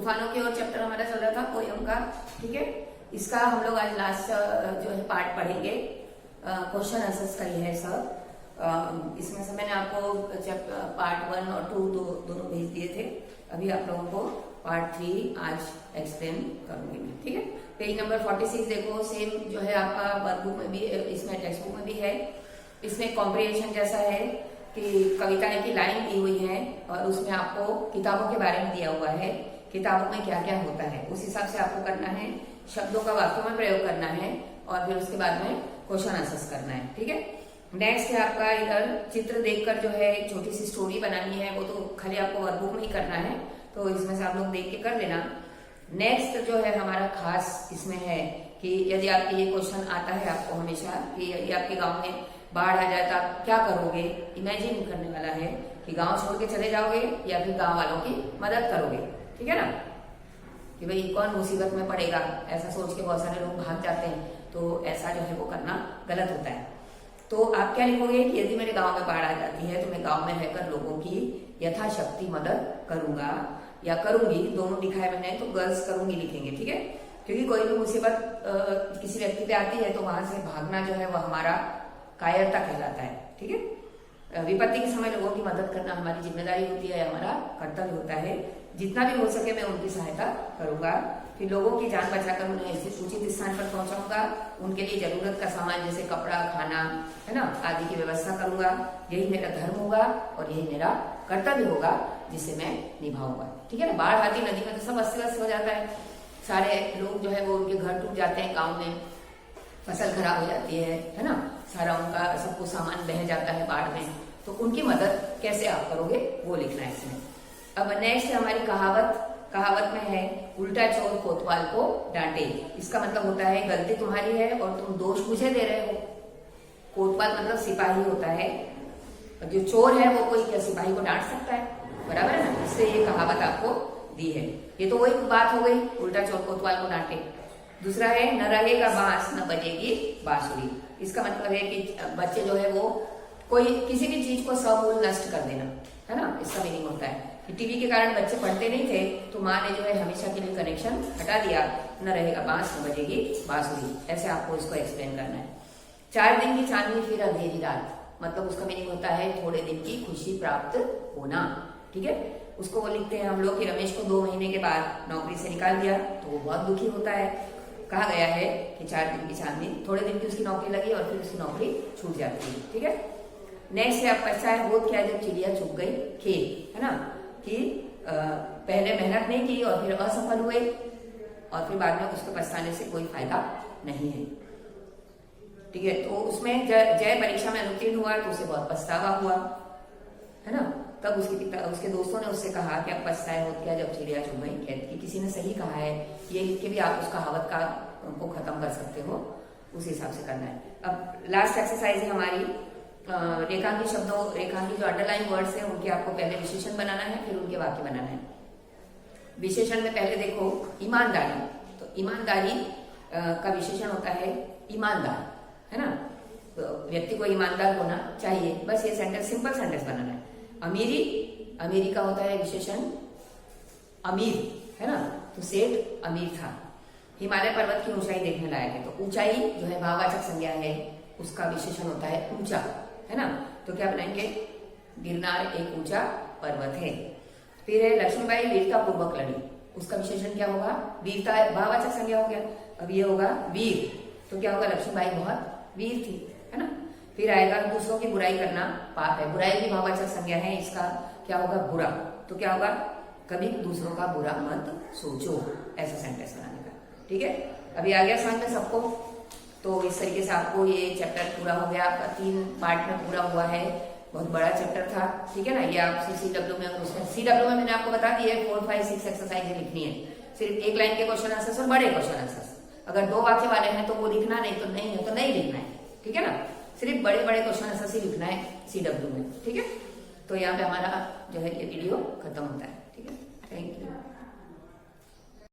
तूफानों की ओर चैप्टर हमारा चल रहा था पोयम का, ठीक है। इसका हम लोग आज लास्ट जो है पार्ट पढ़ेंगे, क्वेश्चन आंसर्स का ही है सब। इसमें से मैंने आपको पार्ट 1 और 2 दोनों भेज दिए थे। अभी आप लोगों को पार्ट 3 आज एक्सप्लेन करूंगी मैं, ठीक है। पेज नंबर 46 देखो, सेम जो है आपका वर्कबुक में भी, इसमें टेक्स्ट बुक में भी है। इसमें कॉम्प्रिहेंशन जैसा है कि कविताएं की लाइन दी हुई है और उसमें आपको किताबों के बारे में दिया हुआ है, किताबों में क्या क्या होता है उस हिसाब से आपको करना है, शब्दों का वाक्यों में प्रयोग करना है और फिर उसके बाद में क्वेश्चन आंसर्स करना है, ठीक है। नेक्स्ट है आपका इधर चित्र देखकर जो है छोटी सी स्टोरी बनानी है, वो तो खाली आपको वर्कबुक में ही करना है, तो इसमें से आप लोग देख के कर लेना। नेक्स्ट जो है हमारा खास इसमें है कि यदि आपके ये क्वेश्चन आता है आपको हमेशा कि यदि आपके गांव में बाढ़ आ जाए तो आप क्या करोगे, इमेजिन करने वाला है कि गांव छोड़ के चले जाओगे या फिर गांव वालों की मदद करोगे, ठीक है ना, कि भाई कौन मुसीबत में पड़ेगा, ऐसा सोच के बहुत सारे लोग भाग जाते हैं, तो ऐसा जो है वो करना गलत होता है। तो आप क्या लिखोगे कि यदि मेरे गांव में बाढ़ आ जाती है तो मैं गांव में रहकर लोगों की यथाशक्ति मदद करूंगा या करूंगी, दोनों लिखा है मैंने, तो गर्ल्स करूंगी लिखेंगे, ठीक है। क्योंकि कोई भी मुसीबत किसी व्यक्ति पे आती है तो वहां से भागना जो है वो हमारा कायरता कहलाता है, ठीक है। विपत्ति के समय लोगों की मदद करना हमारी जिम्मेदारी होती है, हमारा कर्तव्य होता है। जितना भी हो सके मैं उनकी सहायता करूंगा, फिर लोगों की जान बचाकर उन्हें उचित स्थान पर पहुंचाऊंगा, उनके लिए जरूरत का सामान जैसे कपड़ा, खाना, है ना, आदि की व्यवस्था करूंगा। यही मेरा धर्म होगा और यही मेरा कर्तव्य होगा जिसे मैं निभाऊंगा, ठीक है ना। बाढ़ आती नदी में तो सब अस्त व्यस्त हो जाता है, सारे लोग जो है वो उनके घर टूट जाते हैं, गाँव में फसल खराब हो जाती है ना, सारा उनका सब कुछ सामान बह जाता है बाढ़ में, तो उनकी मदद कैसे आप करोगे वो लिखना है इसमें। अब नेक्स्ट है हमारी कहावत। कहावत में है उल्टा चोर कोतवाल को डांटे। इसका मतलब होता है गलती तुम्हारी है और तुम दोष मुझे दे रहे हो। कोतवाल मतलब सिपाही होता है, और जो चोर है वो कोई क्या सिपाही को डांट सकता है, बराबर है ना। इससे ये कहावत आपको दी है। ये तो वही बात हो गई, उल्टा चोर कोतवाल को डांटे। दूसरा है न रहेगा बांस न बजेगी बांसुरी। इसका मतलब है कि बच्चे जो है वो कोई किसी भी चीज को समूल नष्ट कर देना, है ना, इसका मीनिंग होता है कि टीवी के कारण बच्चे पढ़ते नहीं थे तो माँ ने जो है हमेशा के लिए कनेक्शन हटा दिया, न रहेगा बांस न बजेगी बांसुरी, ऐसे आपको इसको एक्सप्लेन करना है। 4 दिन की चांदनी फिर अंधेरी रात, मतलब उसका मीनिंग होता है थोड़े दिन की खुशी प्राप्त होना, ठीक है। उसको वो लिखते हैं हम लोग कि रमेश को 2 महीने के बाद नौकरी से निकाल दिया तो वो बहुत दुखी होता है। कहा गया है कि 4 दिन की चांदनी, थोड़े दिन की उसकी नौकरी लगी और फिर उसकी नौकरी छूट जाती है, ठीक है। नेक्स्ट है आप पछताए वो क्या जब चिड़िया चुग गई खेत, है ना, कि पहले मेहनत नहीं की और फिर असफल हुए और फिर बाद में उसके पछताने से कोई फायदा नहीं है, ठीक है। तो उसमें जय परीक्षा में अनुत्तीर्ण हुआ तो उसे बहुत पछतावा हुआ, है ना। तब उसके दोस्तों ने उससे कहा कि अब पछताए हो क्या जब चिड़िया चुग गई खेत की। किसी ने सही कहा है, ये लिख के भी आप उस कहावत का को खत्म कर सकते हो, उस हिसाब से करना है। अब लास्ट एक्सरसाइज है हमारी रेखांकित शब्दों, रेखांकित जो अंडरलाइन वर्ड्स हैं उनके आपको पहले विशेषण बनाना है, फिर उनके वाक्य बनाना है। विशेषण में पहले देखो ईमानदारी, तो ईमानदारी का विशेषण होता है ईमानदार, है ना, तो व्यक्ति को ईमानदार होना चाहिए, बस ये सेंटेंस सिंपल सेंटेंस बनाना है। अमीरी, अमीरी का होता है विशेषण अमीर, है ना, तो सेठ अमीर था। हिमालय पर्वत की ऊंचाई देखने लायक है, तो ऊंचाई जो है भाववाचक संज्ञा है, उसका विशेषण होता है ऊंचा, है ना, तो क्या बनाएंगे गिरनार एक ऊंचा पर्वत है। फिर है लक्ष्मीबाई वीरता पूर्वक लड़ी, उसका विशेषण क्या होगा वीरता, भाववाचक संज्ञा हो गया। अब ये होगा वीर, तो क्या होगा लक्ष्मीबाई बहुत वीर थी, है ना। फिर आएगा दूसरों की बुराई करना पाप है, बुराई की भाववाचक संज्ञा है, इसका क्या होगा बुरा, तो क्या होगा कभी दूसरों का बुरा मत सोचो, ऐसा सेंटेंस बनाने का, ठीक है। अभी आ गया समझ में सबको। तो इस तरीके से आपको ये चैप्टर पूरा हो गया, आपका 3 पार्ट में पूरा हुआ है, बहुत बड़ा चैप्टर था, ठीक है ना। ये आप CW में, उसमें CW में मैंने आपको बता दिया 4, 5, 6 एक्सरसाइज लिखनी है, सिर्फ 1 लाइन के क्वेश्चन आंसर्स और बड़े क्वेश्चन आंसर्स। अगर 2 वाक्य वाले हैं तो वो लिखना, नहीं तो नहीं है तो नहीं लिखना है, ठीक है ना। सिर्फ बड़े बड़े क्वेश्चन आंसर्स ही लिखना है CW में, ठीक है। तो यहाँ पे हमारा जो है ये वीडियो खत्म होता है, ठीक है। Thank you.